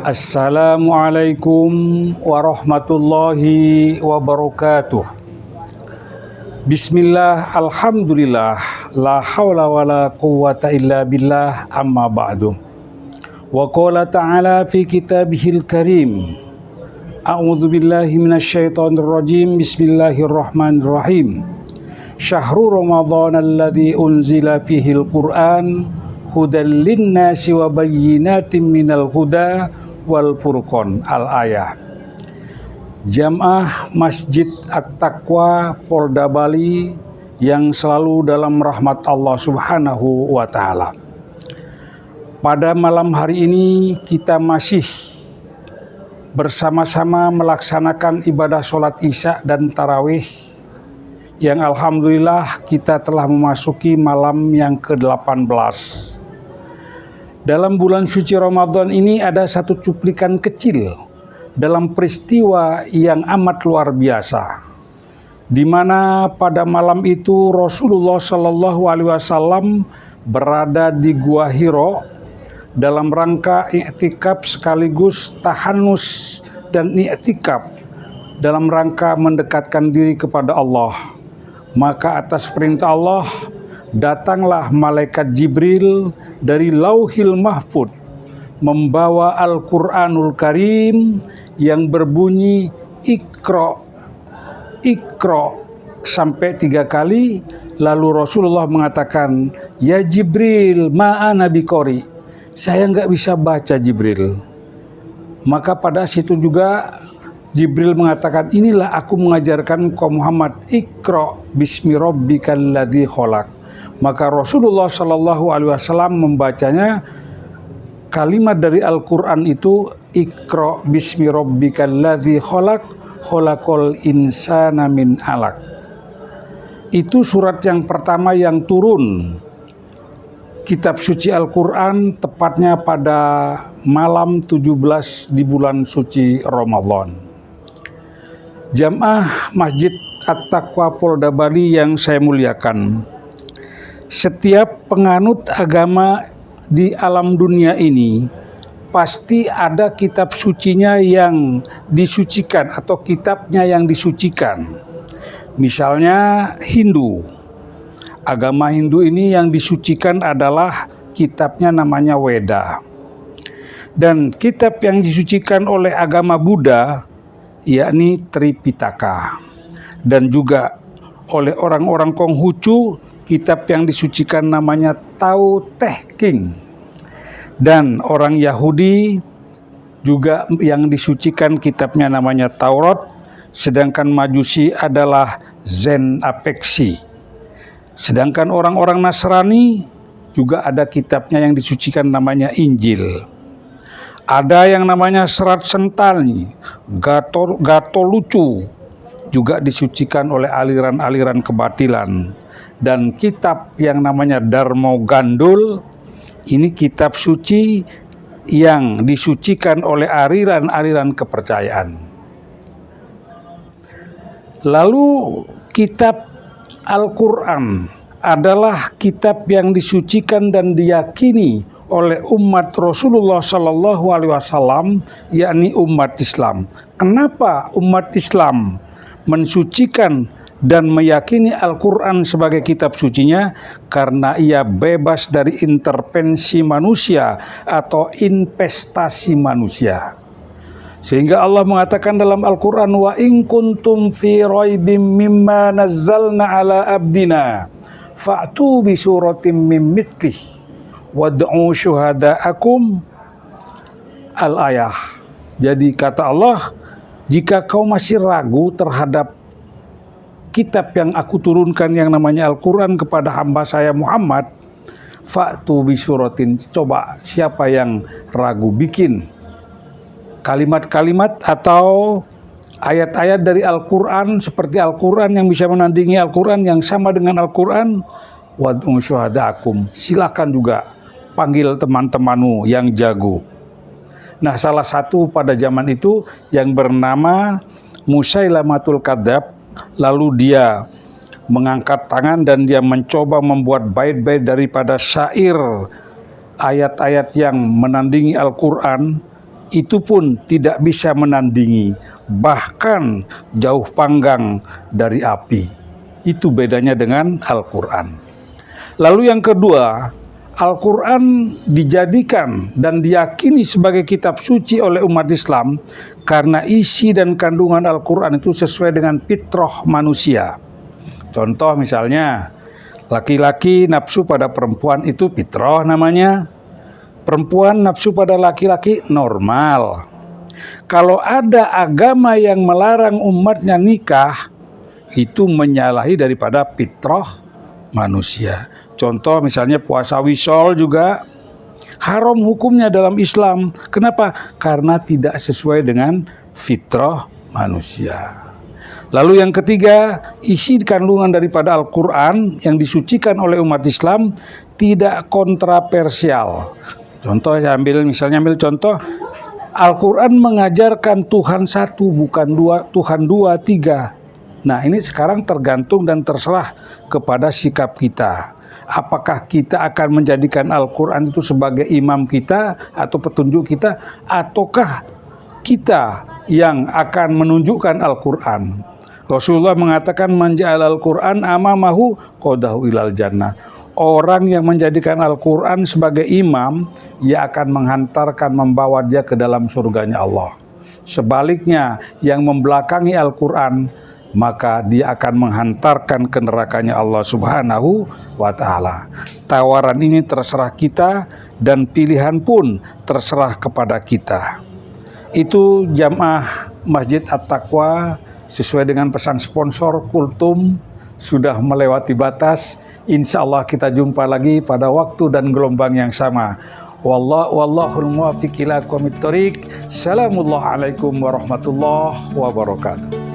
Assalamualaikum warahmatullahi wabarakatuh. Bismillah, alhamdulillah, la hawla wa la quwwata illa billah, amma ba'du. Wa qala ta'ala fi kitabihil karim, a'udzu billahi minasyaitonir rajim, bismillahirrahmanirrahim. Syahrul Ramadan alladzi unzila fihil Qur'an hudal linnasi wa bayyinatin minal huda wal furqan. Al-ayah. Jamaah Masjid At-Taqwa Polda Bali yang selalu dalam rahmat Allah Subhanahu wa Ta'ala. Pada malam hari ini kita masih bersama-sama melaksanakan ibadah sholat isya dan tarawih, yang alhamdulillah kita telah memasuki malam yang ke-18. Dalam bulan suci Ramadan ini ada satu cuplikan kecil dalam peristiwa yang amat luar biasa, di mana pada malam itu Rasulullah Shallallahu Alaihi Wasallam berada di Gua Hiro dalam rangka i'tikaf sekaligus tahanus dan i'tikaf dalam rangka mendekatkan diri kepada Allah. Maka atas perintah Allah datanglah malaikat Jibril dari Lauhil Mahfud membawa Al-Quranul Karim yang berbunyi Iqra, Iqra sampai 3 kali. Lalu Rasulullah mengatakan, ya Jibril, ma'ana biqori, saya nggak bisa baca Jibril. Maka pada situ juga Jibril mengatakan, inilah aku mengajarkan kau Muhammad, Iqra bismi rabbikal ladzi khalaq. Maka Rasulullah Shallallahu Alaihi Wasallam membacanya kalimat dari Al-Quran itu, Iqra bismi rabbikal ladzi khalaq, khalaqal insana min alaq. Itu surat yang pertama yang turun kitab suci Al-Quran, tepatnya pada malam 17 di bulan suci Ramadan. Jamaah Masjid At-Taqwa Polda Bali yang saya muliakan, setiap penganut agama di alam dunia ini pasti ada kitab sucinya yang disucikan atau kitabnya yang disucikan. Misalnya Hindu, agama Hindu ini yang disucikan adalah kitabnya namanya Weda. Dan kitab yang disucikan oleh agama Buddha yakni Tripitaka. Dan juga oleh orang-orang Konghucu kitab yang disucikan namanya Tao Te Ching. Dan orang Yahudi juga yang disucikan kitabnya namanya Taurat, sedangkan Majusi adalah Zen Apeksi. Sedangkan orang-orang Nasrani juga ada kitabnya yang disucikan namanya Injil. Ada yang namanya Serat Sentani, Gatolucu, juga disucikan oleh aliran-aliran kebatilan. Dan kitab yang namanya Darmo Gandul, ini kitab suci yang disucikan oleh aliran-aliran kepercayaan. Lalu kitab Al-Quran adalah kitab yang disucikan dan diyakini oleh umat Rasulullah Sallallahu Alaihi Wasallam, yakni umat Islam. Kenapa umat Islam mensucikan dan meyakini Al-Quran sebagai kitab sucinya? Karena ia bebas dari intervensi manusia atau investasi manusia. Sehingga Allah mengatakan dalam Al-Quran, wa in kuntum fi raibim mimma nazzalna ala abdina fa'tu bi suratim min mithlih wad'u syuhada'akum. Al-ayah. Jadi kata Allah, jika kau masih ragu terhadap kitab yang aku turunkan yang namanya Al-Quran kepada hamba saya Muhammad, fa'tu bisuratin, coba siapa yang ragu bikin kalimat-kalimat atau ayat-ayat dari Al-Quran seperti Al-Quran yang bisa menandingi Al-Quran, yang sama dengan Al-Quran. Wad'u syuhada'akum, silakan juga panggil teman-temanmu yang jago. Nah, salah satu pada zaman itu yang bernama Musailamatul Kadzab, lalu dia mengangkat tangan dan dia mencoba membuat bait-bait daripada syair ayat-ayat yang menandingi Al-Quran. itu pun tidak bisa menandingi, bahkan jauh panggang dari api. Itu bedanya dengan Al-Quran. Lalu yang kedua, Al-Quran dijadikan dan diyakini sebagai kitab suci oleh umat Islam karena isi dan kandungan Al-Quran itu sesuai dengan fitrah manusia. Contoh misalnya, laki-laki nafsu pada perempuan itu fitrah namanya. Perempuan nafsu pada laki-laki normal. Kalau ada agama yang melarang umatnya nikah, itu menyalahi daripada fitrah manusia. Contoh misalnya puasa wisol juga haram hukumnya dalam Islam. Kenapa? Karena tidak sesuai dengan fitrah manusia. Lalu yang ketiga, isi kandungan daripada Al-Quran yang disucikan oleh umat Islam tidak kontroversial. Contoh ambil contoh, Al-Quran mengajarkan Tuhan satu, bukan dua, Tuhan dua, tiga. Nah ini sekarang tergantung dan terserah kepada sikap kita. Apakah kita akan menjadikan Al-Quran itu sebagai imam kita atau petunjuk kita, ataukah kita yang akan menunjukkan Al-Quran. Rasulullah mengatakan man ja'alal Quran amamahu qadahu ilal jannah. Orang yang menjadikan Al-Quran sebagai imam, ia akan menghantarkan, membawa dia ke dalam surganya Allah. Sebaliknya, yang membelakangi Al-Quran, maka dia akan menghantarkan ke nerakanya Allah Subhanahu wa Ta'ala. Tawaran ini terserah kita dan pilihan pun terserah kepada kita. Itu jamaah Masjid At-Taqwa sesuai dengan pesan sponsor Kultum sudah melewati batas. Insya Allah kita jumpa lagi pada waktu dan gelombang yang sama. Wallahul muwaffiq ila aqwamit thoriq. Assalamualaikum warahmatullahi wabarakatuh.